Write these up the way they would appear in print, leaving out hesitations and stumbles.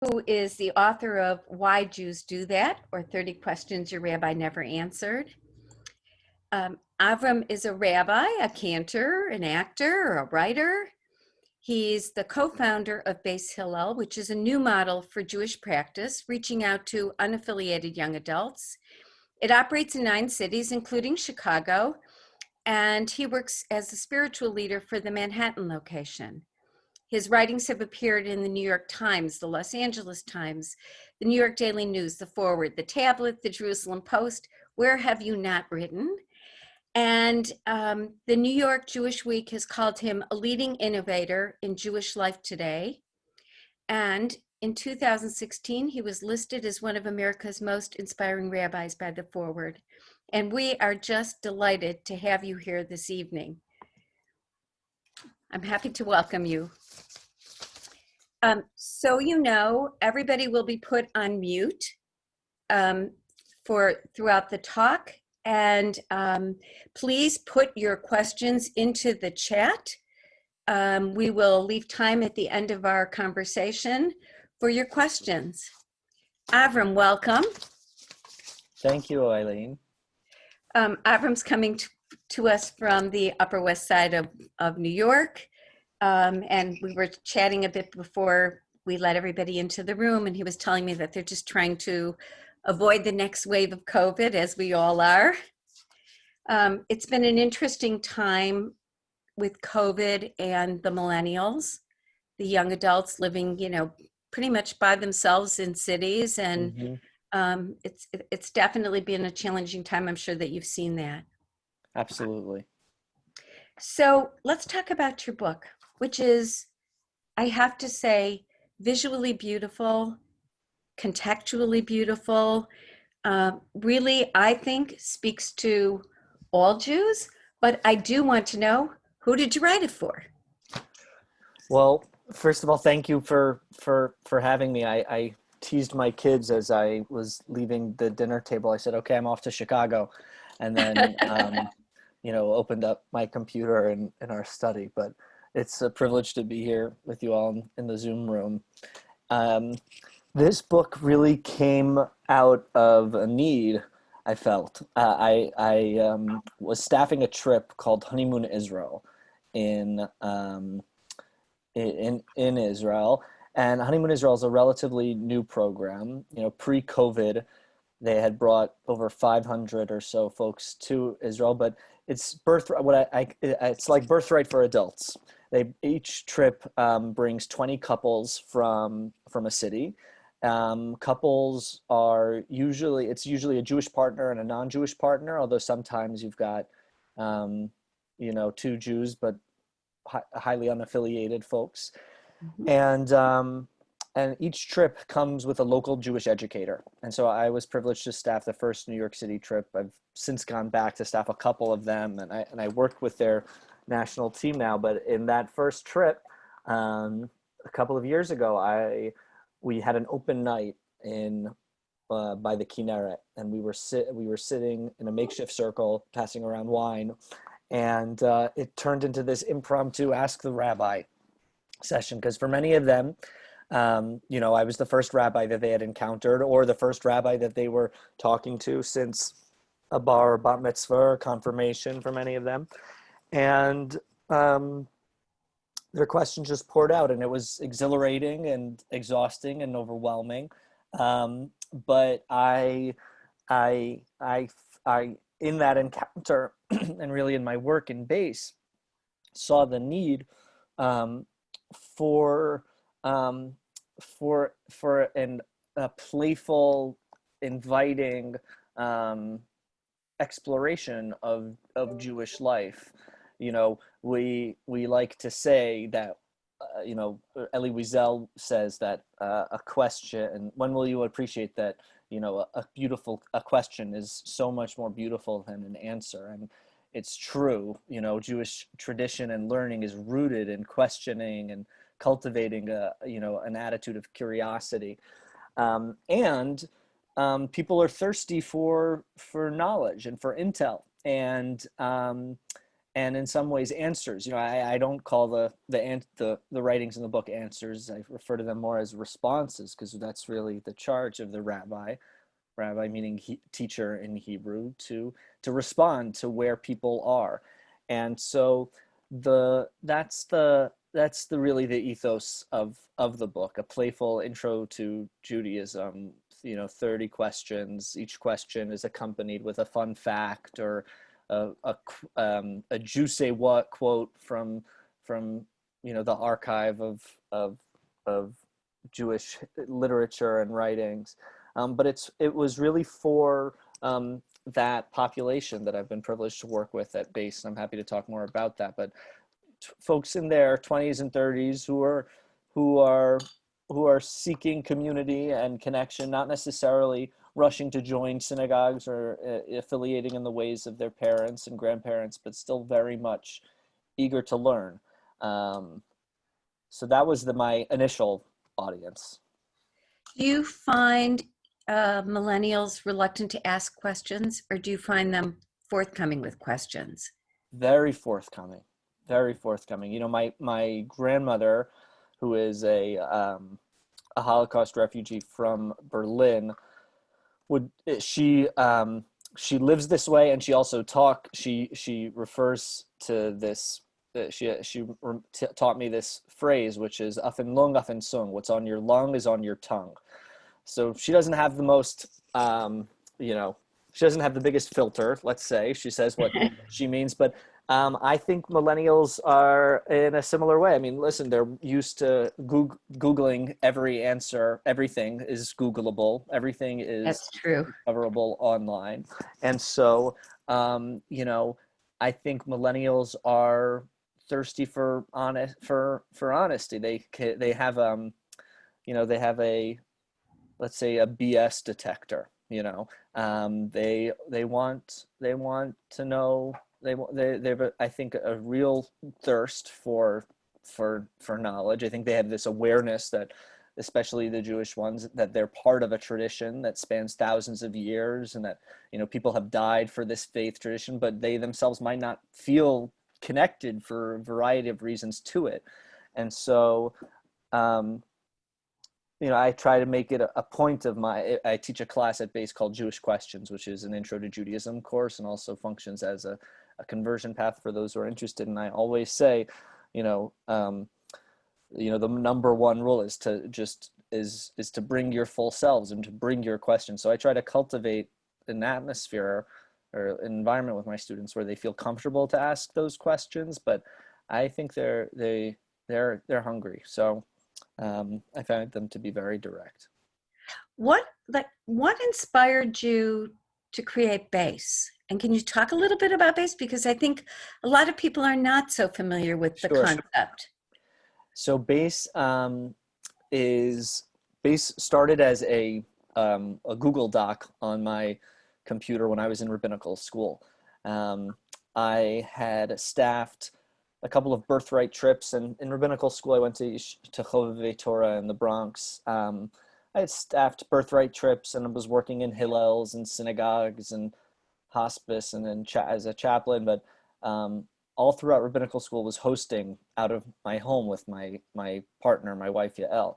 who is the author of Why Jews Do That, or 30 Questions Your Rabbi Never Answered. Avram is a rabbi, a cantor, an actor, a writer. He's the co-founder of Beis Hillel, which is a new model for Jewish practice, reaching out to unaffiliated young adults. It operates in 9 cities, including Chicago, and he works as a spiritual leader for the Manhattan location. His writings have appeared in the New York Times, the Los Angeles Times, the New York Daily News, the Forward, the Tablet, the Jerusalem Post. Where have you not written? And the New York Jewish Week has called him a leading innovator in Jewish life today. And in 2016, he was listed as one of America's most inspiring rabbis by the Forward. And we are just delighted to have you here this evening. I'm happy to welcome you. So you know, everybody will be put on mute throughout the talk. And please put your questions into the chat. We will leave time at the end of our conversation for your questions. Avram, welcome. Thank you, Eileen. Avram's coming to us from the Upper West Side of New York. And we were chatting a bit before we let everybody into the room, and he was telling me that they're just trying to avoid the next wave of COVID, as we all are. It's been an interesting time with COVID and the millennials, the young adults living, pretty much by themselves in cities, and it's definitely been a challenging time. I'm sure that you've seen that. Absolutely. So let's talk about your book, which is, I have to say, visually beautiful, contextually beautiful, really, I think, speaks to all Jews, but I do want to know, who did you write it for? Well, first of all, thank you for having me. I teased my kids as I was leaving the dinner table. I said, okay, I'm off to Chicago. And then, opened up my computer in our study. But it's a privilege to be here with you all in the Zoom room. This book really came out of a need I felt. I was staffing a trip called Honeymoon Israel in Israel, and Honeymoon Israel is a relatively new program. Pre-COVID, they had brought over 500 or so folks to Israel, but it's it's like birthright for adults. Each trip brings 20 couples from a city. Couples are usually a Jewish partner and a non-Jewish partner, although sometimes you've got, 2 Jews, but highly unaffiliated folks. Mm-hmm. And each trip comes with a local Jewish educator. And so I was privileged to staff the first New York City trip. I've since gone back to staff a couple of them, and I work with their national team now. But in that first trip, a couple of years ago, we had an open night by the Kinneret, and we were sitting in a makeshift circle, passing around wine, and it turned into this impromptu Ask the Rabbi session, because for many of them, I was the first rabbi that they had encountered, or the first rabbi that they were talking to since a bar or bat mitzvah or confirmation for many of them, and their questions just poured out, and it was exhilarating and exhausting and overwhelming. But I in that encounter and really in my work in Beis, saw the need for a playful, inviting exploration of Jewish life. We like to say that, Elie Wiesel says that a question, when will you appreciate that, a question is so much more beautiful than an answer. And it's true, Jewish tradition and learning is rooted in questioning and cultivating an attitude of curiosity. And people are thirsty for knowledge and for intel. And and in some ways answers. I don't call the writings in the book answers. I refer to them more as responses, because that's really the charge of the rabbi. Rabbi meaning teacher in Hebrew, to respond to where people are. And so that's the really the ethos of the book, a playful intro to Judaism. 30 questions. Each question is accompanied with a fun fact or a juicy what quote from the archive of Jewish literature and writings. But it was really for that population that I've been privileged to work with at Base. I'm happy to talk more about that. But folks in their 20s and 30s who are seeking community and connection, not necessarily rushing to join synagogues or affiliating in the ways of their parents and grandparents, but still very much eager to learn. So that was my initial audience. Do you find millennials reluctant to ask questions, or do you find them forthcoming with questions? Very forthcoming, very forthcoming. My grandmother, who is a Holocaust refugee from Berlin, she lives this way, and she also she refers to this. She taught me this phrase, which is "Afen lung, afen sung." What's on your lung is on your tongue. So she doesn't have the most, she doesn't have the biggest filter, let's say. She says what she means, but I think millennials are in a similar way. I mean, listen, they're used to Googling every answer. Everything is Googleable. Everything is That's true. discoverable online. And so, I think millennials are thirsty for honesty. They have they have let's say a BS detector. They want to know. They have I think a real thirst for knowledge. I think they have this awareness that, especially the Jewish ones, that they're part of a tradition that spans thousands of years, and that people have died for this faith tradition, but they themselves might not feel connected for a variety of reasons to it. And so I try to make it a point of I teach a class at Base called Jewish Questions, which is an intro to Judaism course, and also functions as a conversion path for those who are interested. And I always say, the number one rule is to bring your full selves and to bring your questions. So I try to cultivate an atmosphere or an environment with my students where they feel comfortable to ask those questions, but I think they're hungry. So I found them to be very direct. What inspired you to create Base? And can you talk a little bit about Base? Because I think a lot of people are not so familiar with the concept. So Base started as a Google Doc on my computer when I was in rabbinical school. I had staffed a couple of birthright trips, and in rabbinical school I went to Chovevei Torah in the Bronx. I had staffed birthright trips and was working in Hillels and synagogues and hospice and then as a chaplain, but all throughout rabbinical school was hosting out of my home with my partner, my wife Yael.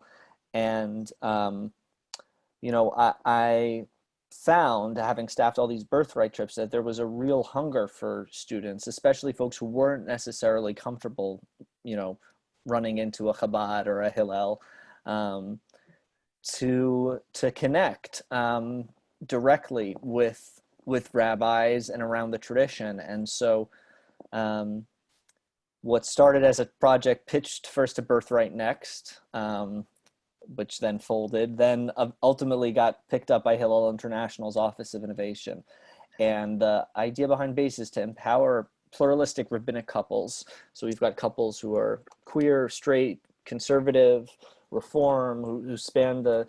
And I found, having staffed all these birthright trips, that there was a real hunger for students, especially folks who weren't necessarily comfortable, running into a Chabad or a Hillel, to connect directly with rabbis and around the tradition. And so what started as a project pitched first to Birthright Next, which then folded, then ultimately got picked up by Hillel International's Office of Innovation. And the idea behind Base is to empower pluralistic rabbinic couples. So we've got couples who are queer, straight, conservative, reform, who span the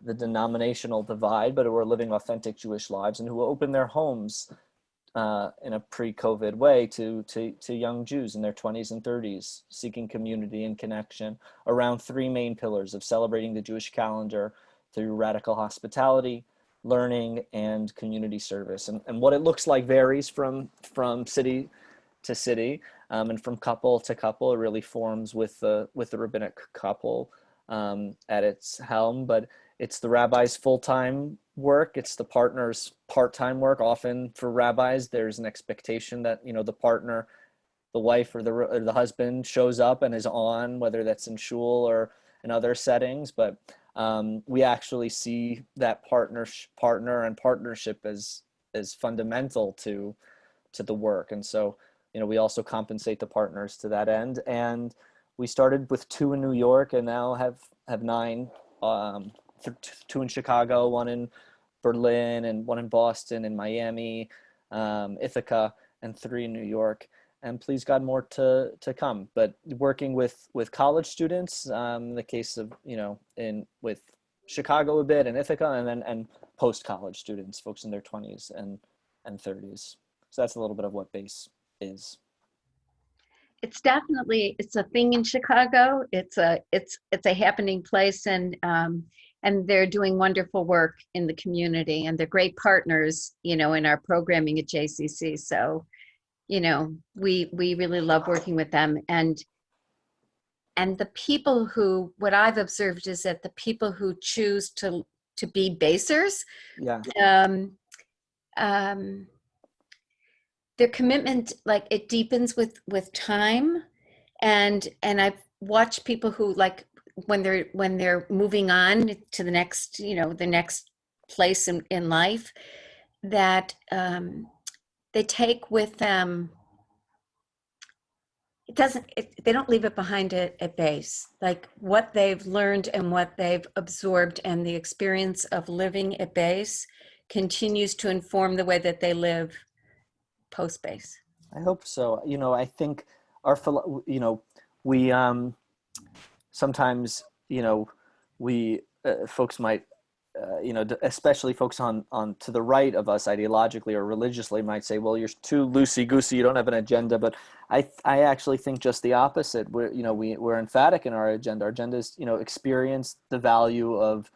denominational divide, but who are living authentic Jewish lives, and who open their homes in a pre-COVID way to young Jews in their 20s and 30s, seeking community and connection around three main pillars of celebrating the Jewish calendar through radical hospitality, learning, and community service. And what it looks like varies from city to city, and from couple to couple, it really forms with the rabbinic couple at its helm. But it's the rabbi's full-time work. It's the partner's part-time work. Often for rabbis, there's an expectation that, you know, the partner, the wife or the husband shows up and is on, whether that's in shul or in other settings. But we actually see that partner and partnership as fundamental to the work. And so, you know, we also compensate the partners to that end. And we started with 2 in New York, and now have 9, 2 in Chicago, 1 in Berlin, and 1 in Boston, and Miami, Ithaca, and 3 in New York. And please God, more to come. But working with college students, in the case of, you know, with Chicago a bit, and Ithaca, and post college students, folks in their 20s and 30s. So that's a little bit of what BASE is. It's definitely, it's a thing in Chicago. It's a happening place, and they're doing wonderful work in the community, and they're great partners, you know, in our programming at JCC. So, you know, we really love working with them. And the people who, what I've observed is that the people who choose to be basers, Yeah. their commitment, like, it deepens with time. And I've watched people who, like, when they're moving on to the next, you know, the next place in life, that they take with them, they don't leave it behind at base, like what they've learned and what they've absorbed, and the experience of living at base continues to inform the way that they live post base. I hope so. You know, I think you know, we sometimes, you know, we folks might, you know, especially folks on to the right of us ideologically or religiously might say, well, you're too loosey goosey, you don't have an agenda. But I actually think just the opposite. We're emphatic in our agenda. Our agenda is, you know, experience the value of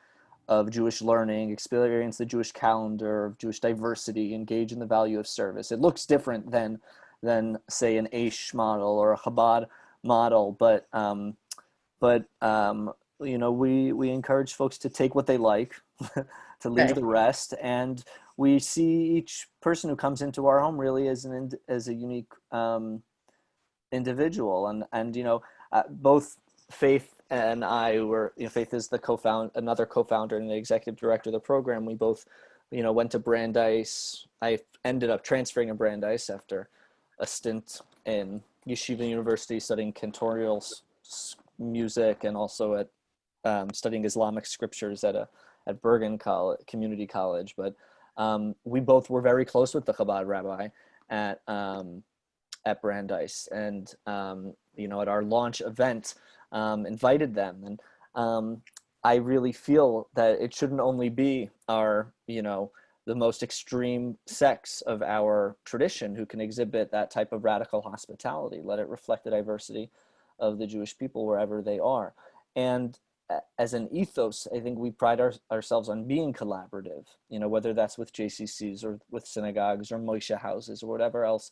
Jewish learning, experience the Jewish calendar, of Jewish diversity, engage in the value of service. It looks different than say an Aish model or a Chabad model, but you know, we encourage folks to take what they like, to leave Right. the rest, and we see each person who comes into our home really as a unique individual. And you know, both Faith and I were, you know, Faith is another co-founder and the executive director of the program. We both, you know, went to Brandeis. I ended up transferring to Brandeis after a stint in Yeshiva University studying cantorial music, and also at studying Islamic scriptures at Bergen Community College. But we both were very close with the Chabad rabbi at Brandeis, and you know, at our launch event, invited them. And I really feel that it shouldn't only be our, you know, the most extreme sects of our tradition who can exhibit that type of radical hospitality. Let it reflect the diversity of the Jewish people wherever they are. And as an ethos, I think we pride ourselves on being collaborative, you know, whether that's with JCCs or with synagogues or Moshe houses or whatever else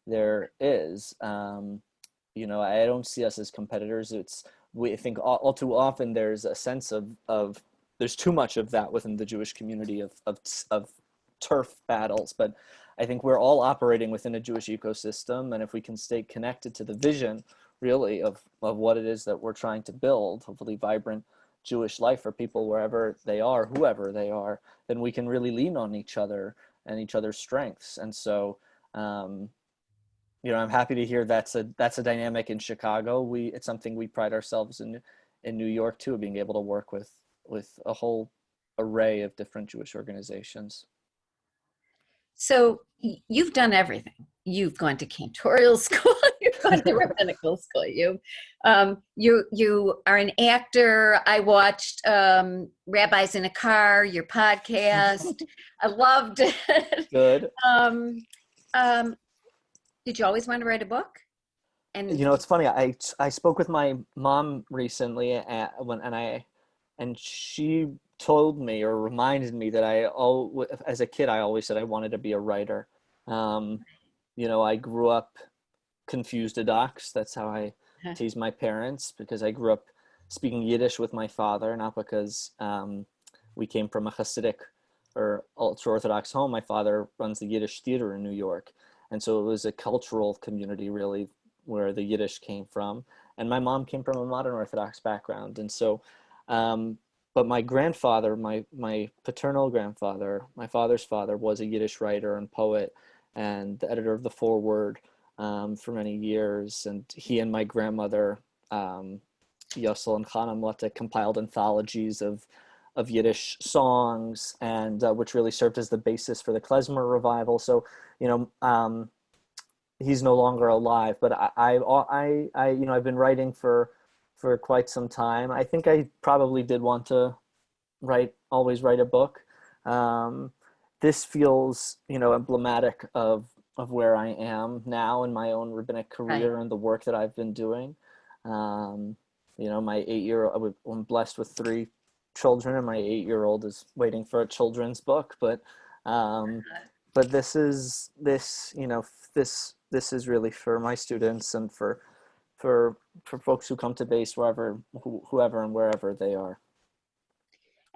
there is. You know, I don't see us as competitors. I think all too often there's a sense of there's too much of that within the Jewish community of turf battles. But I think we're all operating within a Jewish ecosystem, and if we can stay connected to the vision, really, of what it is that we're trying to build, hopefully vibrant Jewish life for people wherever they are, whoever they are, then we can really lean on each other and each other's strengths. And so, you know, I'm happy to hear that's a dynamic in Chicago. It's something we pride ourselves in New York too, being able to work with a whole array of different Jewish organizations. So you've done everything. You've gone to cantorial school. You've gone to rabbinical school. You are an actor. I watched Rabbis in a Car, your podcast. I loved it. Good. Did you always want to write a book? And You know, it's funny. I spoke with my mom recently, and she told me or reminded me that as a kid, I always said I wanted to be a writer. You know, I grew up confused docs. That's how I tease my parents, because I grew up speaking Yiddish with my father, not because we came from a Hasidic or ultra-Orthodox home. My father runs the Yiddish theater in New York. And so it was a cultural community, really, where the Yiddish came from. And my mom came from a modern Orthodox background. And so, but my grandfather, my paternal grandfather, my father's father, was a Yiddish writer and poet and the editor of the Foreword for many years. And he and my grandmother, Yossel and Chana Mlotek, compiled anthologies of Yiddish songs, and which really served as the basis for the klezmer revival. So, he's no longer alive, but I've been writing for quite some time. I think I probably did want to always write a book. This feels, emblematic of where I am now in my own rabbinic career and the work that I've been doing. My 8-year-old, I'm blessed with 3 children, and my 8-year-old is waiting for a children's book. But this is really for my students and for folks who come to base whoever and wherever they are.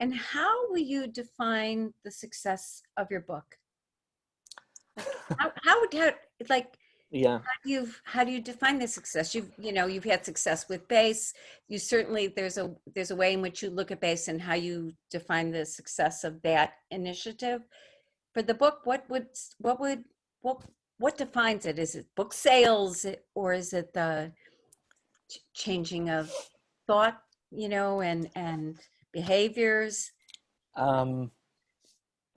And how will you define the success of your book? How do you define the success? You've had success with base. You certainly, there's a way in which you look at base and how you define the success of that initiative. For the book, what defines it? Is it book sales, or is it the changing of thought, and behaviors?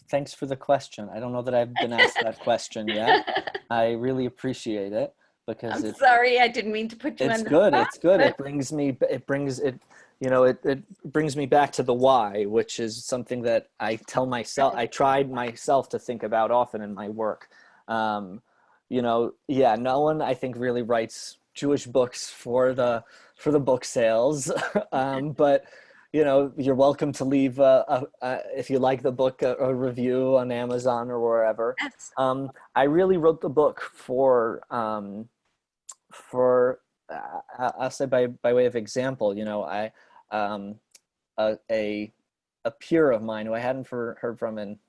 Thanks for the question. I don't know that I've been asked that question yet. I really appreciate it, because I'm sorry, I didn't mean to put you on the spot. It's good. It brings me back to the why, which is something that I tell myself, I tried myself to think about often in my work. No one, I think, really writes Jewish books for the book sales. But you're welcome to leave if you like the book, a review on Amazon or wherever. Yes. I really wrote the book for I'll say by way of example, I a peer of mine who I hadn't heard from in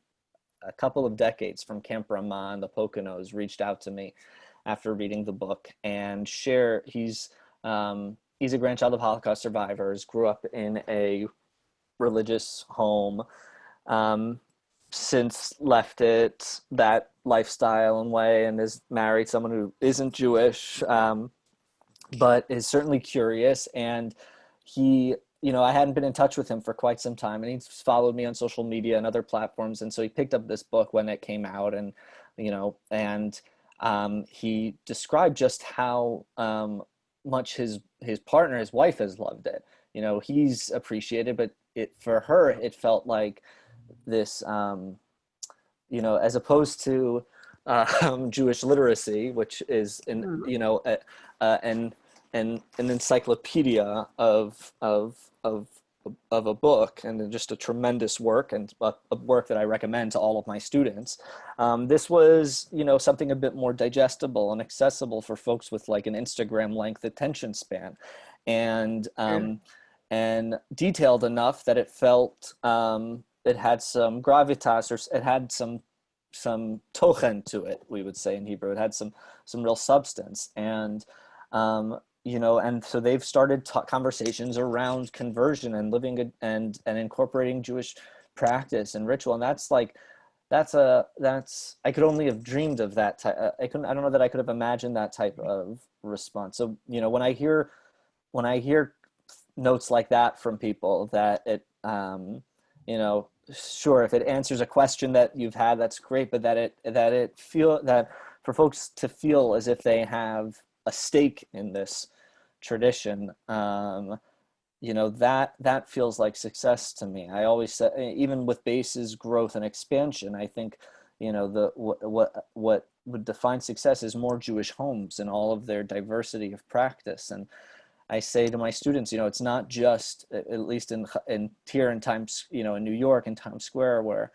a couple of decades, from Camp Ramah and the Poconos, reached out to me after reading the book and he's a grandchild of Holocaust survivors, grew up in a religious home, since left that lifestyle and way, and is married someone who isn't Jewish, but is certainly curious. And he, I hadn't been in touch with him for quite some time, and he's followed me on social media and other platforms. And so he picked up this book when it came out, and, he described just how much his partner, his wife, has loved it. He's appreciated, but for her, it felt like this, as opposed to Jewish literacy, which is an encyclopedia of a book, and just a tremendous work, and a work that I recommend to all of my students. This was, something a bit more digestible and accessible for folks with like an Instagram length attention span, and detailed enough that it felt, it had some gravitas, or it had some tochen to it, we would say in Hebrew. It had some real substance. And and so they've started conversations around conversion and living and incorporating Jewish practice and ritual. And I could only have dreamed of that type. I don't know that I could have imagined that type of response. So, when I hear notes like that from people, that it, sure, if it answers a question that you've had, that's great, but that for folks to feel as if they have a stake in this tradition, that feels like success to me. I always say, even with Base's growth and expansion, I think, what would define success is more Jewish homes and all of their diversity of practice. And I say to my students, it's not just, at least here in Times, in New York, in Times Square,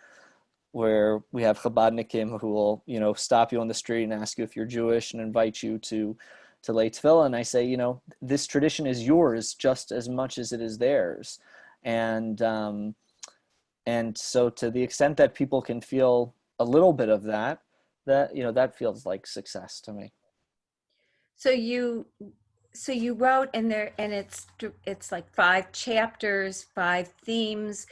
where we have Chabadnikim who will, stop you on the street and ask you if you're Jewish and invite you to to lay tefillah, and I say, you know, this tradition is yours just as much as it is theirs. And so to the extent that people can feel a little bit of that, you know, that feels like success to me. So you wrote, and it's like 5 chapters, 5 themes.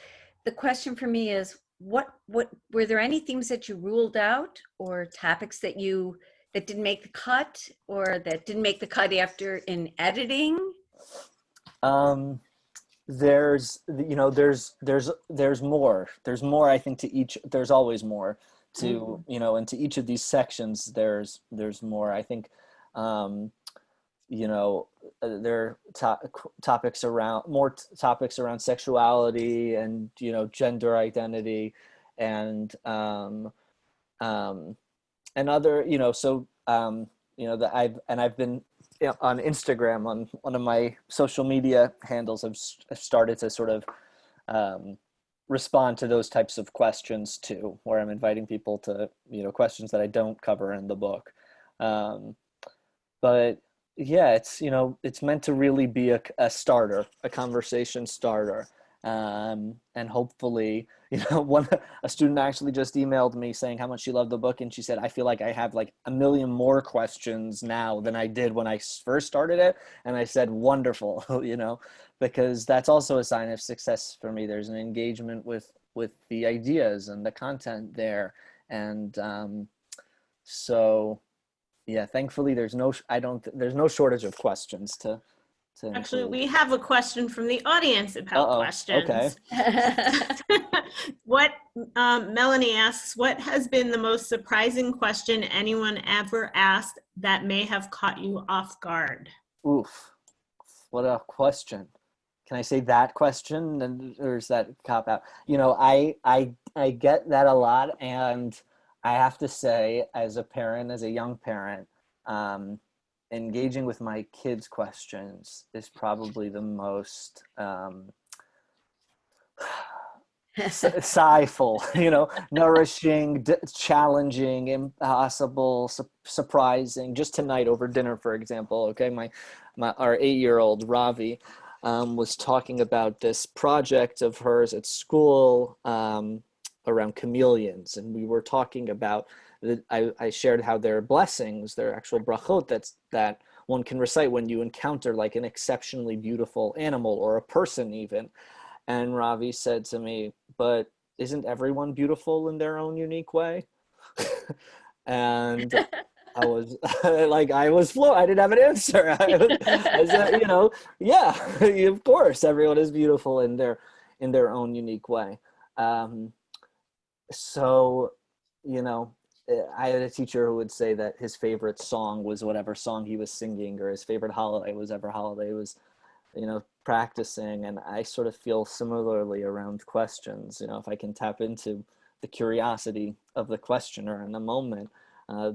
The question for me is, what were there any themes that you ruled out, or topics that didn't make the cut, or that didn't make the cut after in editing? Um, you know, there's more, I think, to each. There's always more to, Mhm. you know, and to each of these sections there's more, I think. um you know, there are topics around topics around sexuality and, you know, gender identity, and um and other, you know, so you know, that I've been, you know, on Instagram, on one of my social media handles, I've started to sort of um, respond to those types of questions too, where I'm inviting people to, you know, questions that I don't cover in the book. Um, but yeah, it's, you know, it's meant to really be a starter, a conversation starter. And hopefully, you know, a student actually just emailed me saying how much she loved the book, and she said, I feel like I have like a million more questions now than I did when I first started it. And I said, wonderful. You know, because that's also a sign of success for me. There's an engagement with the ideas and the content there. And so yeah, thankfully there's no shortage of questions to Actually, include. we have a question from the audience about Uh-oh. Okay. questions. What Melanie asks, what has been the most surprising question anyone ever asked that may have caught you off guard? Oof. What a question. Can I say that question, or is that cop out? You know, I get that a lot, and I have to say, as a parent, as a young parent, um, engaging with my kids' questions is probably the most sci-ful, you know, nourishing, challenging, impossible, surprising. Just tonight over dinner, for example, okay, our 8-year-old Ravi was talking about this project of hers at school around chameleons, and we were talking about I shared how they're blessings, they're actual brachot that one can recite when you encounter like an exceptionally beautiful animal or a person even. And Ravi said to me, but isn't everyone beautiful in their own unique way? And I was like, I was flow. I didn't have an answer. I said, you know, yeah, of course, everyone is beautiful in their own unique way. Um, so, you know, I had a teacher who would say that his favorite song was whatever song he was singing, or his favorite holiday was ever holiday was, you know, practicing. And I sort of feel similarly around questions. You know, if I can tap into the curiosity of the questioner in the moment,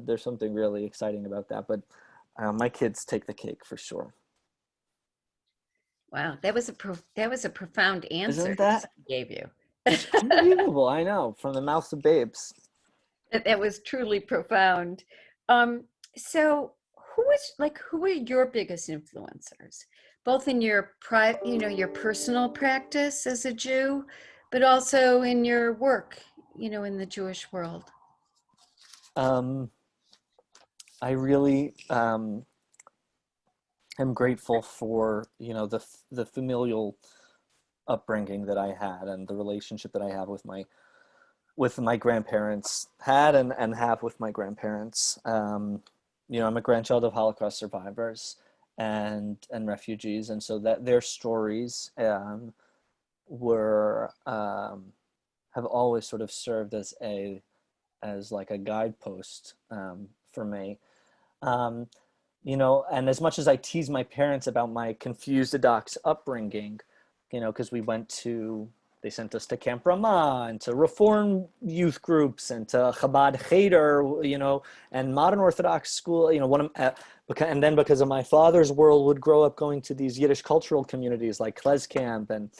there's something really exciting about that. But my kids take the cake for sure. Wow, that was a profound answer Isn't he that? gave you. It's unbelievable. I know, from the mouths of babes. That was truly profound. Um, so who are your biggest influencers, both in your your personal practice as a Jew, but also in your work, in the Jewish world? Um, I really am grateful for, you know, the familial upbringing that I had, and the relationship that I have with my grandparents had, and have with my grandparents. You know, I'm a grandchild of Holocaust survivors and refugees, and so that their stories were have always sort of served as like a guidepost for me. Um, you know, and as much as I tease my parents about my confused Adox upbringing, you know, because they sent us to Camp Ramah and to Reform youth groups and to Chabad Cheder, you know, and modern Orthodox school, you know, and then because of my father's world, would grow up going to these Yiddish cultural communities like Kles Camp, and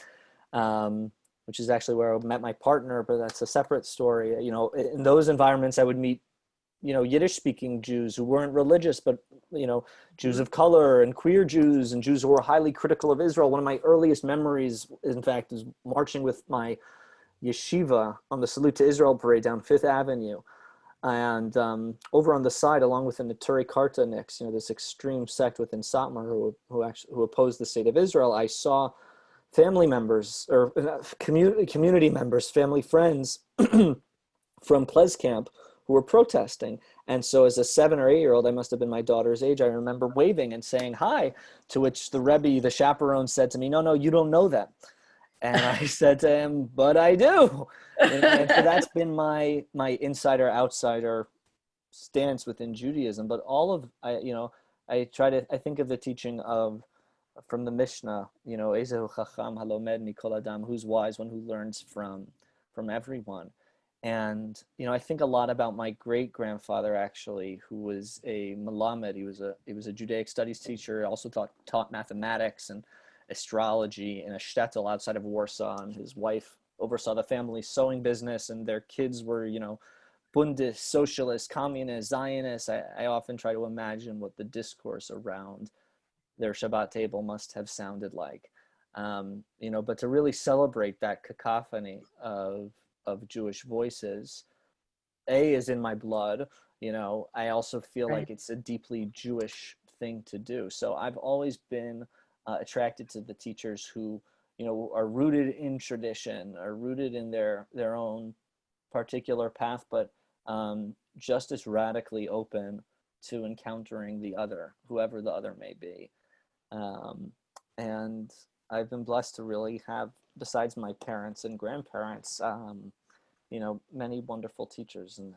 which is actually where I met my partner, but that's a separate story. You know, in those environments, I would meet Yiddish speaking Jews who weren't religious, but, Jews of color and queer Jews and Jews who were highly critical of Israel. One of my earliest memories, in fact, is marching with my yeshiva on the Salute to Israel parade down Fifth Avenue. And over on the side, along with the Neturei Kartaniks, this extreme sect within Satmar who opposed the state of Israel, I saw family members or community members, family friends from Ples Camp who were protesting. And so as a 7 or 8-year-old, I must have been my daughter's age, I remember waving and saying hi, to which the Rebbe, the chaperone, said to me, no, you don't know them. And I said to him, but I do. And so that's been my insider outsider stance within Judaism. But I think of the teaching from the Mishnah, Ezehu Chacham Halomed Mikol Adam, who's wise, one who learns from everyone. And I think a lot about my great grandfather, actually, who was a Melamed. He was a Judaic studies teacher. Also taught mathematics and astrology in a shtetl outside of Warsaw, and his wife oversaw the family sewing business, and their kids were, Bundist, socialist, communist, Zionist. I often try to imagine what the discourse around their Shabbat table must have sounded like, but to really celebrate that cacophony of Jewish voices, is in my blood. I also feel like it's a deeply Jewish thing to do. So I've always been attracted to the teachers who, are rooted in tradition, are rooted in their own particular path, but just as radically open to encountering the other, whoever the other may be. And I've been blessed to really have, besides my parents and grandparents, many wonderful teachers in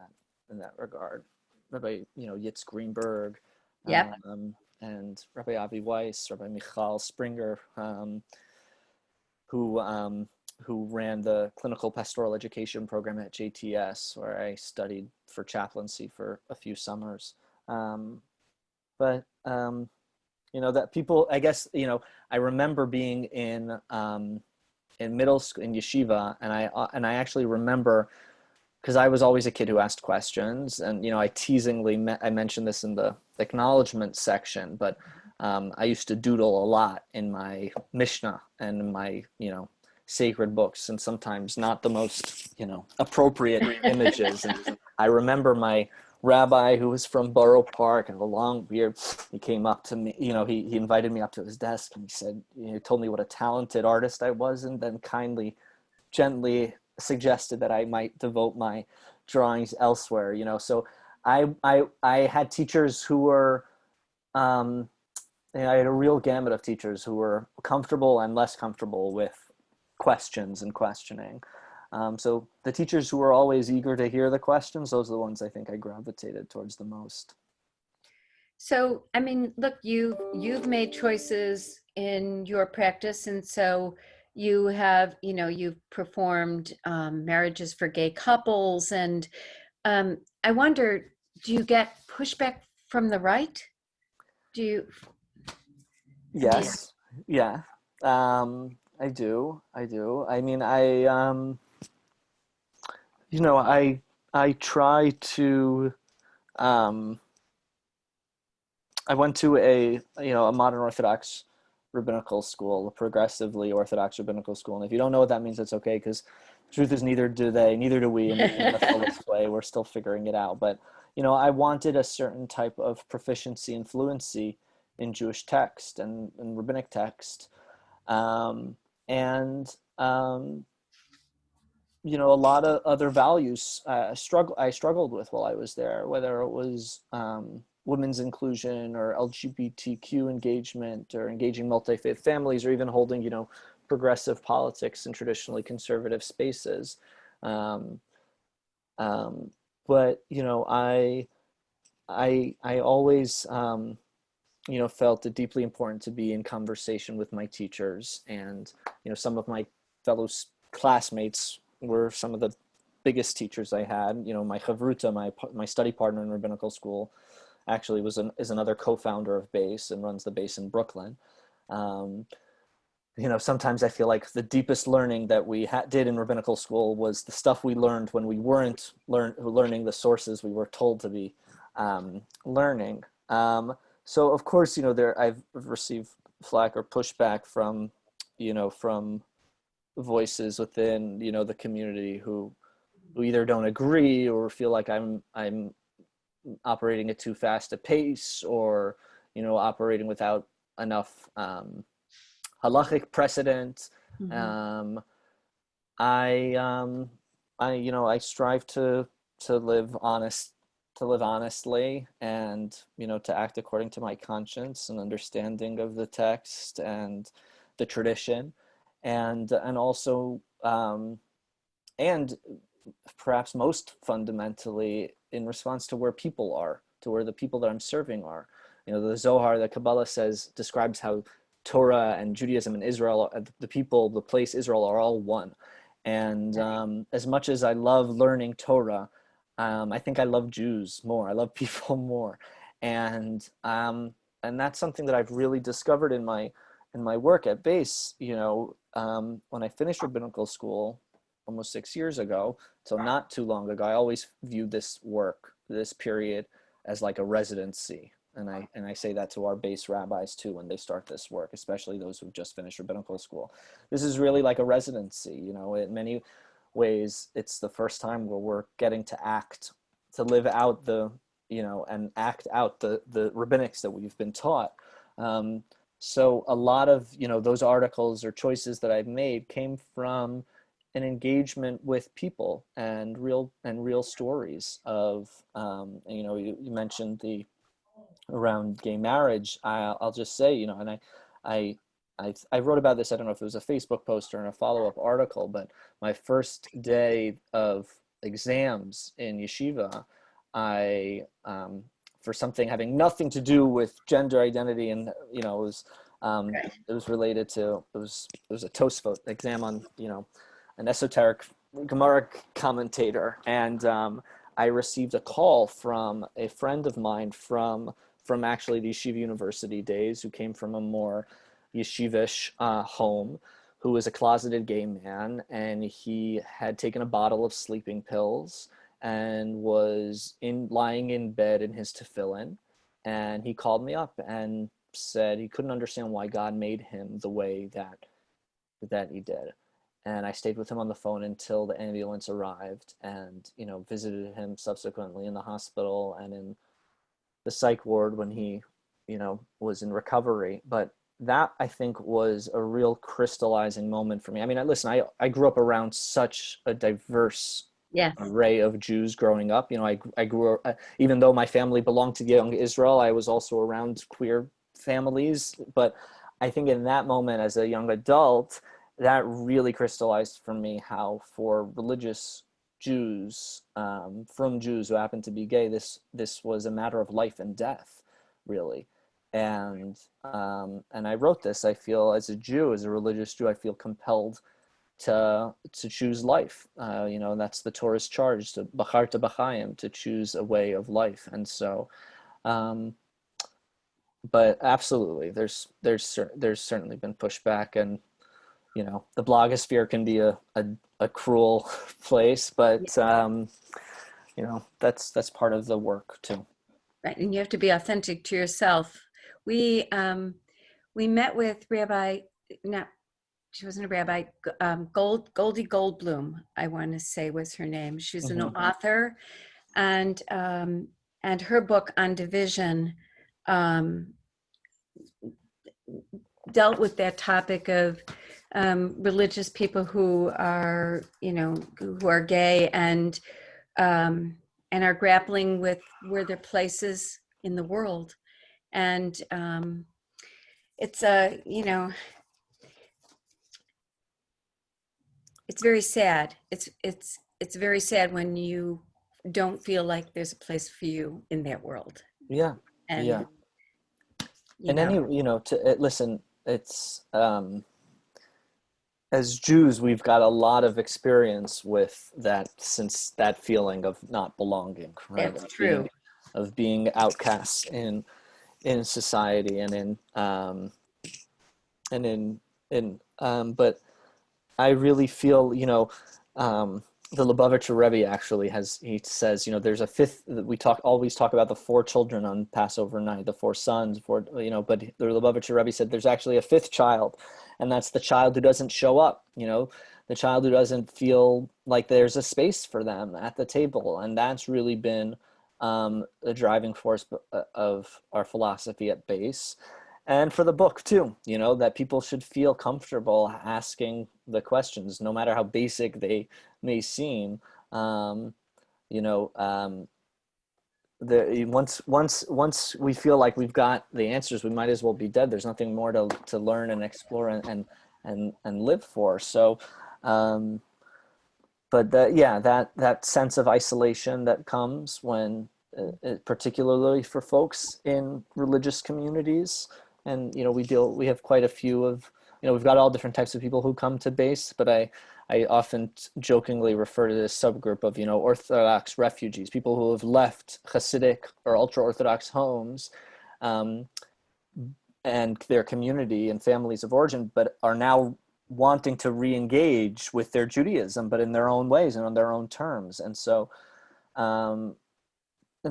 that regard. Rabbi, Yitz Greenberg, Yep. And Rabbi Avi Weiss, Rabbi Michal Springer, who ran the clinical pastoral education program at JTS, where I studied for chaplaincy for a few summers. That people, I guess, I remember being in middle school in yeshiva, and I actually remember, because I was always a kid who asked questions, and I teasingly I mentioned this in the acknowledgement section, but I used to doodle a lot in my Mishnah and in my sacred books, and sometimes not the most appropriate images. And I remember my rabbi, who was from Borough Park and a long beard, he came up to me, he invited me up to his desk, and he said, he told me what a talented artist I was, and then gently suggested that I might devote my drawings elsewhere. So I had teachers who were, I had a real gamut of teachers who were comfortable and less comfortable with questions and questioning. So the teachers who were always eager to hear the questions, those are the ones I think I gravitated towards the most. So, I mean, look, you've made choices in your practice, and so you have, you've performed marriages for gay couples, and I wonder, do you get pushback from the right? Do you? Yes. Yeah. I do. I mean, I try to, I went to a modern Orthodox rabbinical school, a progressively Orthodox rabbinical school. And if you don't know what that means, it's okay, because the truth is neither do we in the fullest way. We're still figuring it out. But, I wanted a certain type of proficiency and fluency in Jewish text and rabbinic text. A lot of other values I struggled with while I was there, whether it was women's inclusion or LGBTQ engagement or engaging multi-faith families, or even holding, progressive politics in traditionally conservative spaces. But, I always, felt it deeply important to be in conversation with my teachers, and, some of my fellow classmates were some of the biggest teachers I had. My chavruta, my study partner in rabbinical school, actually is another co-founder of BASE and runs the BASE in Brooklyn. sometimes I feel like the deepest learning that we did in rabbinical school was the stuff we learned when we weren't learning the sources we were told to be learning. So of course, I've received flack or pushback from, from voices within, the community who either don't agree or feel like I'm operating at too fast a pace, or, operating without enough halachic precedent. Mhm. I strive to live honestly, and to act according to my conscience and understanding of the text and the tradition, and also and perhaps most fundamentally in response to where people are, to where the people that I'm serving are. The Zohar, the Kabbalah describes how Torah and Judaism and Israel, the people, the place Israel, are all one. And as much as I love learning Torah, I think I love Jews more. I love people more, and that's something that I've really discovered in my work at Base. When I finished rabbinical school almost 6 years ago, so not too long ago, I always viewed this period, as like a residency. And I say that to our base rabbis too when they start this work, especially those who've just finished rabbinical school. This is really like a residency. In many ways, it's the first time where we're getting to live out and act out the rabbinics that we've been taught. So a lot of, those articles or choices that I've made came from an engagement with people and real stories of, you mentioned around gay marriage. I'll just say, and I wrote about this. I don't know if it was a Facebook post or in a follow-up article, but my first day of exams in yeshiva, I for something having nothing to do with gender identity, and it was related to, it was a Tosfot exam on an esoteric Gemara commentator, and I received a call from a friend of mine from actually the Yeshiva University days, who came from a more yeshivish home, who was a closeted gay man, and he had taken a bottle of sleeping pills and was lying in bed in his tefillin, and he called me up and said he couldn't understand why God made him the way that he did. And I stayed with him on the phone until the ambulance arrived, and visited him subsequently in the hospital and in the psych ward when he was in recovery. But that, I think, was a real crystallizing moment for me. I mean, listen, I grew up around such a diverse array of Jews growing up. I grew up, even though my family belonged to Young Israel, I was also around queer families. But I think in that moment, as a young adult, that really crystallized for me how, for religious Jews, from Jews who happen to be gay, this was a matter of life and death, really. And I wrote this. I feel, as a Jew, as a religious Jew, I feel compelled to choose life. And that's the Torah's charge, to bacharta b'chaim, to choose a way of life. And so, but absolutely, there's certainly been pushback, and the blogosphere can be a cruel place, but that's part of the work too. Right, and you have to be authentic to yourself. We met with Rabbi, not, she wasn't a rabbi, Goldie Goldblum, I want to say was her name. She's an author, and her book on division dealt with that topic of religious people who are, who are gay and are grappling with where their places in the world. And it's it's very sad. It's very sad when you don't feel like there's a place for you in that world. Yeah. And, yeah. Listen, it's, as Jews, we've got a lot of experience with that, since that feeling of not belonging, right? That's true. Of being outcasts in society, and in But I really feel, the Lubavitcher Rebbe actually he says, there's a fifth, we always talk about the four children on Passover night, the four sons, but the Lubavitcher Rebbe said there's actually a fifth child, and that's the child who doesn't show up, the child who doesn't feel like there's a space for them at the table. And that's really been the driving force of our philosophy at base. And for the book too, that people should feel comfortable asking the questions, no matter how basic they may seem. Once we feel like we've got the answers, we might as well be dead. There's nothing more to learn and explore and live for. So, but that sense of isolation that comes when, particularly for folks in religious communities. And, we have quite a few of, we've got all different types of people who come to base, but I often jokingly refer to this subgroup of, Orthodox refugees, people who have left Hasidic or ultra-Orthodox homes and their community and families of origin, but are now wanting to re-engage with their Judaism, but in their own ways and on their own terms. And so, and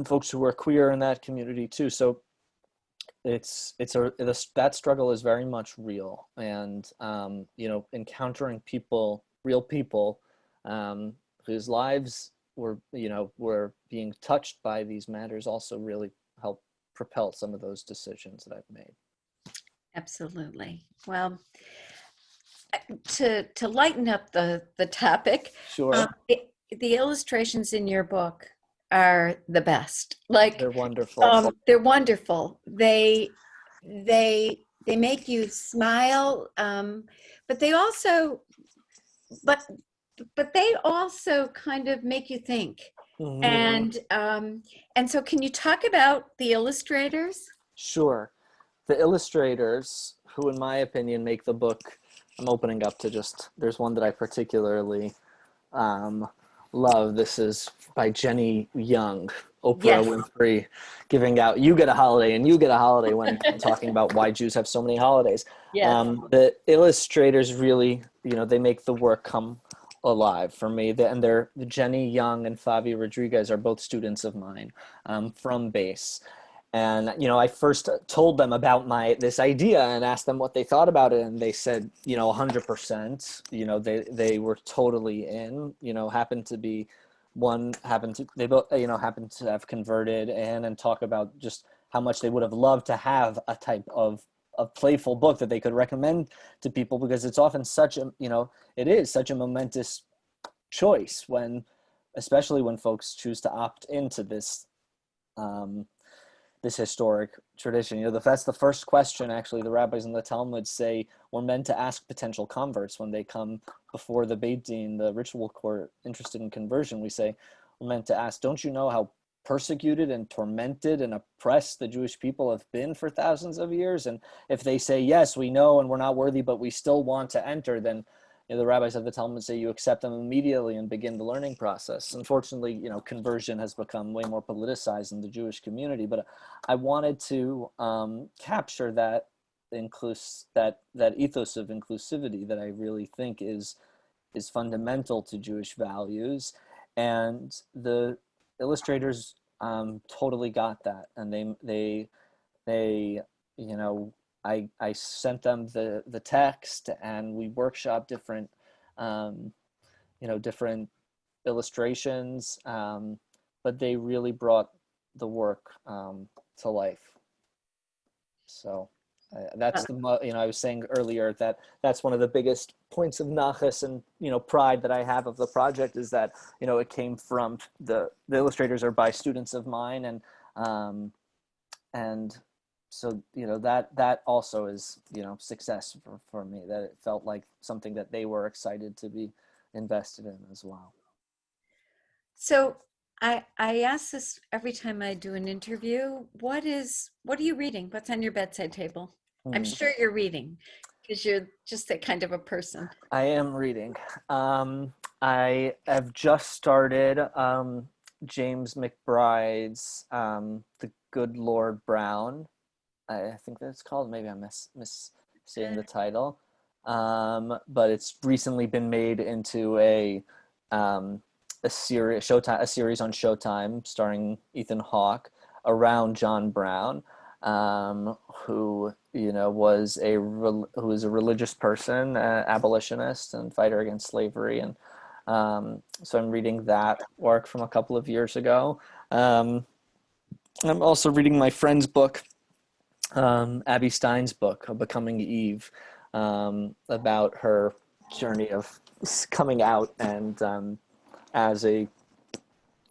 folks who are queer in that community too. So, that struggle is very much real, and encountering real people whose lives were being touched by these matters also really helped propel some of those decisions that I've made. Absolutely. Well, to lighten up the topic, Sure. The illustrations in your book are the best. Like, they're wonderful. They're wonderful. They make you smile, but they also kind of make you think. Mm-hmm. And so, can you talk about the illustrators? Sure. The illustrators, who in my opinion make the book, I'm opening up to there's one that I particularly love. This is by Jenny Young, Oprah Yes. Winfrey, giving out, you get a holiday and you get a holiday, when talking about why Jews have so many holidays. Yes. The illustrators really, they make the work come alive for me. And Jenny Young and Fabi Rodriguez are both students of mine from BASE. And, I first told them about this idea and asked them what they thought about it. And they said, 100%, they were totally in, they both, happened to have converted and talk about just how much they would have loved to have a type of playful book that they could recommend to people, because it's often it is such a momentous choice especially when folks choose to opt into this historic tradition. That's the first question, actually, the rabbis in the Talmud say we're meant to ask potential converts when they come before the Beit Din, the ritual court, interested in conversion. We say we're meant to ask, don't you know how persecuted and tormented and oppressed the Jewish people have been for thousands of years? And if they say, yes, we know and we're not worthy, but we still want to enter, then the rabbis of the Talmud say you accept them immediately and begin the learning process. Unfortunately, conversion has become way more politicized in the Jewish community, but I wanted to capture that ethos of inclusivity that I really think is fundamental to Jewish values. And the illustrators totally got that, and they I sent them the text, and we workshopped different different illustrations, but they really brought the work to life. So that's I was saying earlier that's one of the biggest points of nachas and pride that I have of the project, is that it came from the illustrators are by students of mine, and so that also is success for me, that it felt like something that they were excited to be invested in as well. So I ask this every time I do an interview. What are you reading? What's on your bedside table? I'm sure you're reading, because you're just that kind of a person. I am reading. I have just started James McBride's The Good Lord Brown. I think that's called. Maybe I'm missaying the title. but it's recently been made into a series on Showtime starring Ethan Hawke around John Brown, who was a religious person, abolitionist, and fighter against slavery, and so I'm reading that work from a couple of years ago. I'm also reading my friend's book, Abby Stein's book, Becoming Eve, about her journey of coming out and as a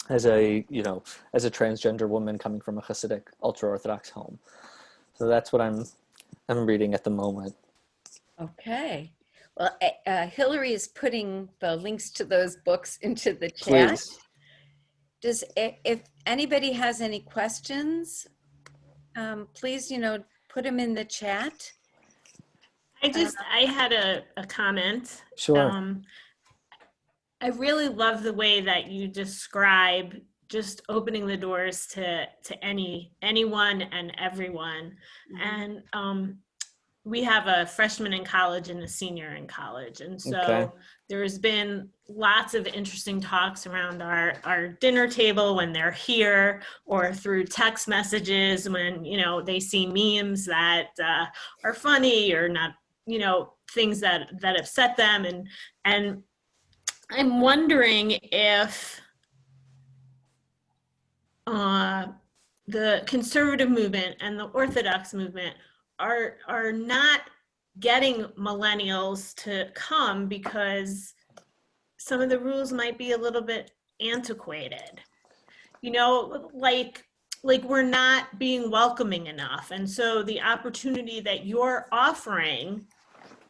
transgender woman coming from a Hasidic ultra-Orthodox home. So that's what I'm reading at the moment. Okay. Well, Hillary is putting the links to those books into the chat. Please. If anybody has any questions, please, put them in the chat. I had a comment. Sure. I really love the way that you describe just opening the doors to anyone and everyone. Mhm. And we have a freshman in college and a senior in college. And so Okay. there's been lots of interesting talks around our dinner table when they're here, or through text messages when, they see memes that are funny or not, things that upset them. And I'm wondering if the conservative movement and the Orthodox movement are not getting millennials to come because some of the rules might be a little bit antiquated. Like we're not being welcoming enough. And so the opportunity that you're offering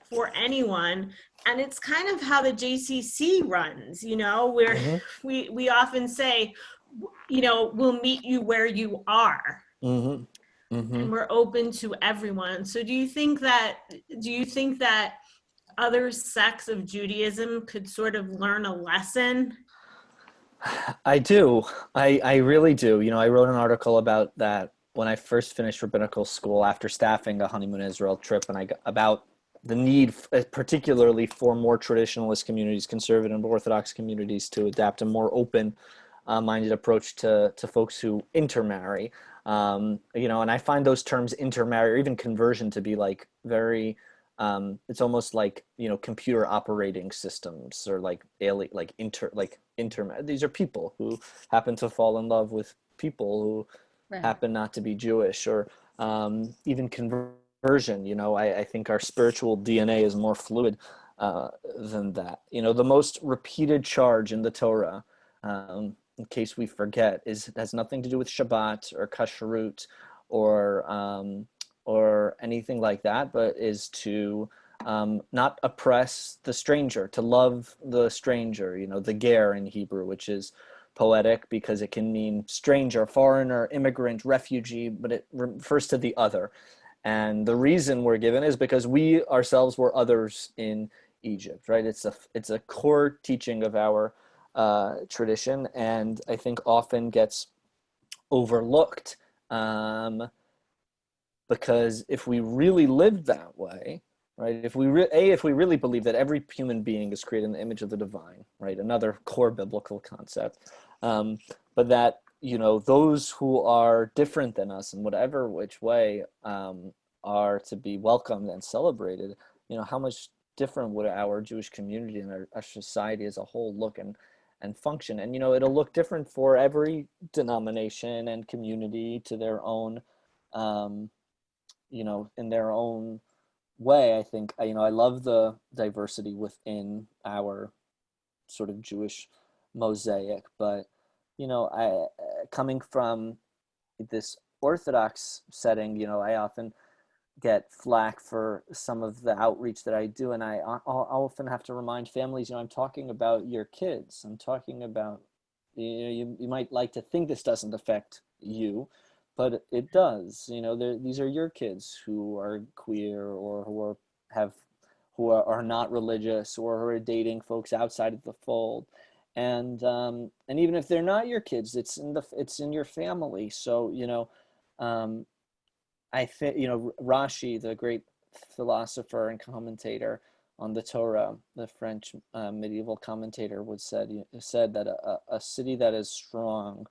for anyone, and it's kind of how the JCC runs, where Mm-hmm. we often say, we'll meet you where you are. Mm-hmm. Mm-hmm. And we're open to everyone. So do you think that other sects of Judaism could sort of learn a lesson? I do. I really do. I wrote an article about that when I first finished rabbinical school after staffing a honeymoon Israel trip, and I got about the need, particularly for more traditionalist communities, conservative and Orthodox communities, to adapt a more open-minded approach to folks who intermarry. And I find those terms intermarry or even conversion to be like very. It's almost like computer operating systems or like alien, like these are people who happen to fall in love with people who Right. happen not to be Jewish, or even conversion. I think our spiritual DNA is more fluid than that. The most repeated charge in the Torah, in case we forget, has nothing to do with Shabbat or kashrut or anything like that, but is to not oppress the stranger, to love the stranger, the ger in Hebrew, which is poetic because it can mean stranger, foreigner, immigrant, refugee, but it refers to the other. And the reason we're given is because we ourselves were others in Egypt, right? It's a core teaching of our tradition, and I think often gets overlooked. Because if we really lived that way, right? If we really believe that every human being is created in the image of the divine, right? Another core biblical concept, but that those who are different than us in whatever which way are to be welcomed and celebrated. How much different would our Jewish community and our society as a whole look and function? And it'll look different for every denomination and community to their own. In their own way. I think, I love the diversity within our sort of Jewish mosaic, but, I coming from this Orthodox setting, I often get flack for some of the outreach that I do. And I'll often have to remind families, I'm talking about your kids. I'm talking about, you might like to think this doesn't affect you, but it does. These are your kids who are queer or who are not religious or who are dating folks outside of the fold, and even if they're not your kids, it's in your family. So I think Rashi, the great philosopher and commentator, on the Torah. The French medieval commentator said that a city that is strong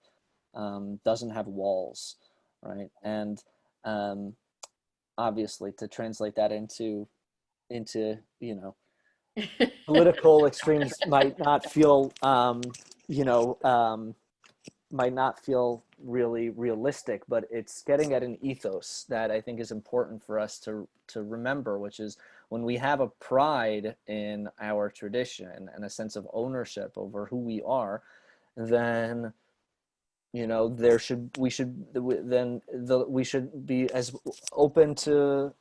doesn't have walls, right? And obviously, to translate that into political extremes might not feel might not feel really realistic, but it's getting at an ethos that I think is important for us to remember, which is when we have a pride in our tradition and a sense of ownership over who we are, then we should be as open to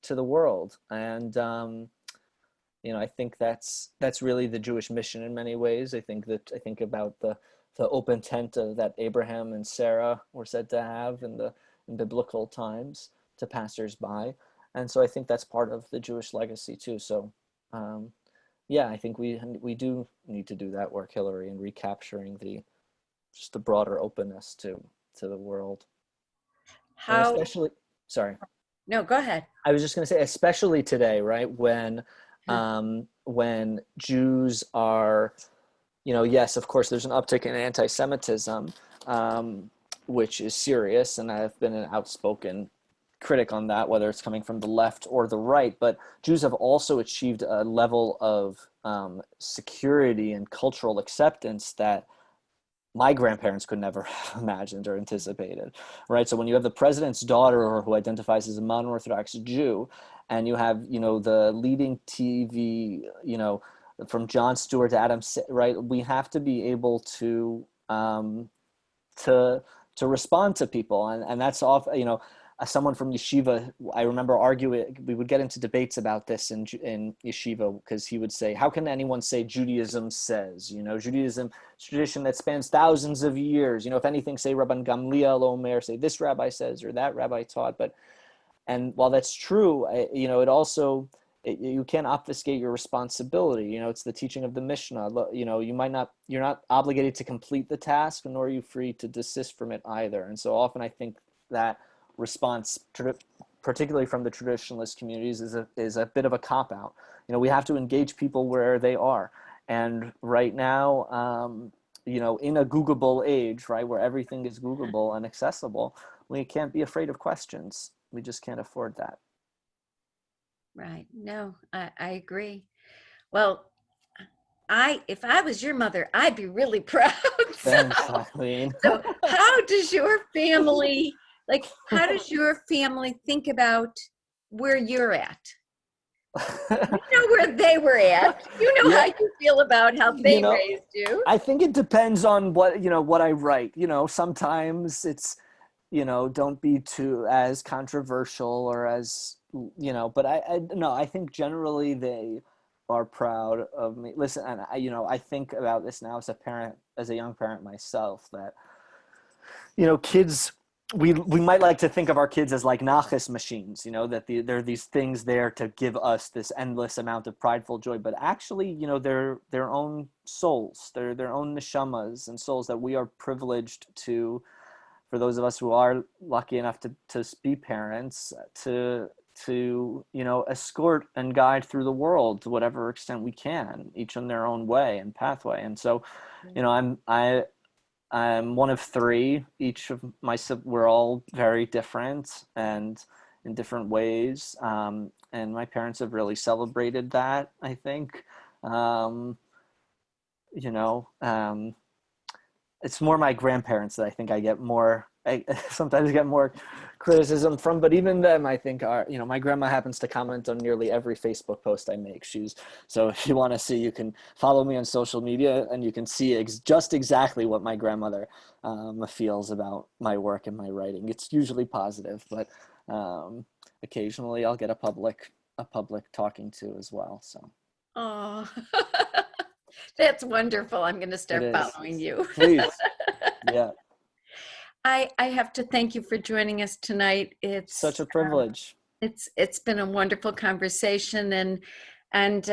the world. And I think that's really the Jewish mission in many ways. I think about the open tent that Abraham and Sarah were said to have in biblical times to passers-by. And so I think that's part of the Jewish legacy too. So I think we do need to do that work, Hillary, in recapturing just the broader openness to the world. And How? especially, sorry. No, go ahead. I was just going to say, especially today, right? When Jews are, yes, of course, there's an uptick in anti-Semitism, which is serious, and I've been an outspoken critic on that, whether it's coming from the left or the right. But Jews have also achieved a level of security and cultural acceptance that my grandparents could never have imagined or anticipated, right? So when you have the president's daughter who identifies as a modern Orthodox Jew, and you have, the leading TV, from Jon Stewart to Adam, right? We have to be able to respond to people, and that's off. Someone from yeshiva, I remember arguing. We would get into debates about this in yeshiva, because he would say, "How can anyone say Judaism says? Judaism tradition that spans thousands of years. If anything, say Rabban Gamliel Omer, say this rabbi says or that rabbi taught." And while that's true, it also, you can't obfuscate your responsibility. It's the teaching of the Mishnah. You're not obligated to complete the task, nor are you free to desist from it either. And so often I think that response, particularly from the traditionalist communities, is a bit of a cop-out. We have to engage people where they are. And right now, in a Googleable age, right, where everything is Googleable and accessible, we can't be afraid of questions. We just can't afford that. Right. No, I agree. Well, if I was your mother, I'd be really proud. Thanks, Eileen. So how does your family think about where you're at? You know where they were at. How you feel about how they raised you. I think it depends on what I write. Sometimes it's, don't be too as controversial or as, but I think generally they are proud of me. Listen, and I think about this now as a young parent myself, that, kids, we might like to think of our kids as like nachas machines, that there are these things there to give us this endless amount of prideful joy, but actually, they're their own souls, they're their own neshamas and souls that we are privileged to, for those of us who are lucky enough to be parents, to escort and guide through the world to whatever extent we can, each in their own way and pathway. And so, I'm one of three. We're all very different and in different ways. And my parents have really celebrated that, I think. It's more my grandparents that I think I sometimes get more criticism from, but even them, I think, my grandma happens to comment on nearly every Facebook post I make. So if you want to see, you can follow me on social media and you can see just exactly what my grandmother feels about my work and my writing. It's usually positive, but occasionally I'll get a public talking to as well. So. Oh, that's wonderful. I'm going to start following you. Please. Yeah. I have to thank you for joining us tonight. It's such a privilege. It's been a wonderful conversation, and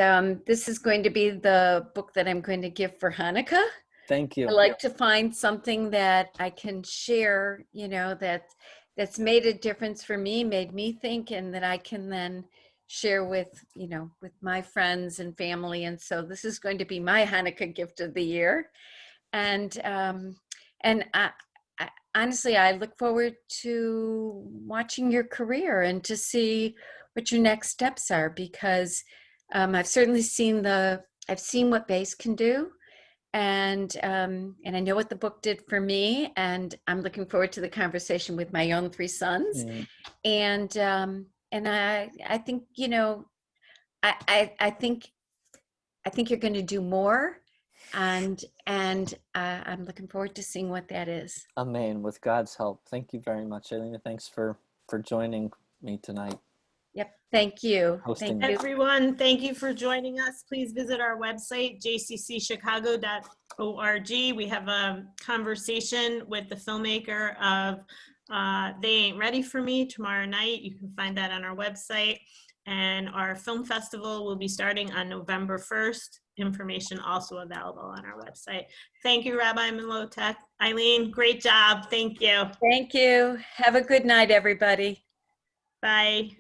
this is going to be the book that I'm going to give for Hanukkah. Thank you. I like to find something that I can share, that's made a difference for me, made me think, and that I can then share with, with my friends and family. And so this is going to be my Hanukkah gift of the year. And honestly, I look forward to watching your career and to see what your next steps are, because I've certainly seen I've seen what BASE can do. And I know what the book did for me, and I'm looking forward to the conversation with my own 3 sons. Mm. And I think, I think you're going to do more, and I'm looking forward to seeing what that is. Amen. With God's help. Thank you very much, Elena. Thanks for joining me tonight. Yep. Thank you. Hosting Thank you. Everyone, thank you for joining us. Please visit our website, jccchicago.org. We have a conversation with the filmmaker of They Ain't Ready for Me tomorrow night. You can find that on our website. And our film festival will be starting on November 1st. Information also available on our website. Thank you, Rabbi Mlotek. Eileen, great job. Thank you. Thank you. Have a good night, everybody. Bye.